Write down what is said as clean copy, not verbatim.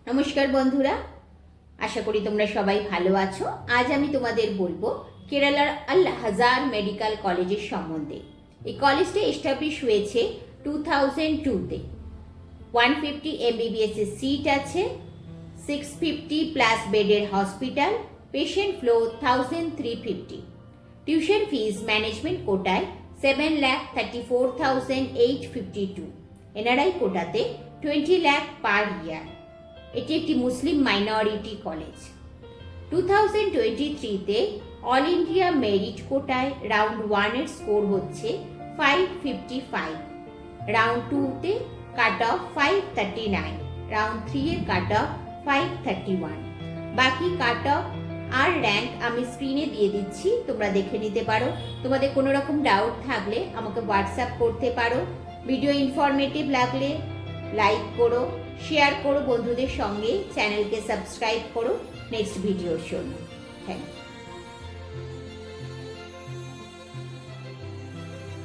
নমস্কার বন্ধুরা, আশা করি তোমরা সবাই ভালো আছো। আজ আমি তোমাদের বলবো কেরালার আল হাজার মেডিকেল কলেজের সম্বন্ধে। এই কলেজটা এস্টাবলিশ হয়েছে 2002-তে। 150 MBBS এর সিট আছে, 650 প্লাস বেডের hospital, patient flow 1350। Tuition fees management কোটায় 7,34,852, এনআরআই কোটাতে 20 লাখ পার ইয়ার। এটি একটি মুসলিম মাইনরিটি কলেজ। 2023-তে অল ইন্ডিয়া মেরিট কোটায় রাউন্ড 1-এর স্কোর হচ্ছে 555, রাউন্ড 2-তে কাট অফ 539, রাউন্ড 3-এর কাট অফ 531। বাকি কাট অফ আর র্যাঙ্ক আমি স্ক্রিনে দিয়ে দিচ্ছি, তোমরা দেখে নিতে পারো। তোমাদের কোনো রকম ডাউট থাকলে আমাকে হোয়াটসঅ্যাপ করতে পারো। ভিডিও ইনফরমেটিভ লাগলে লাইক করো, শেয়ার করো বন্ধুদের সঙ্গে, চ্যানেলকে সাবস্ক্রাইব করো নেক্সট ভিডিওর জন্য। Thank you.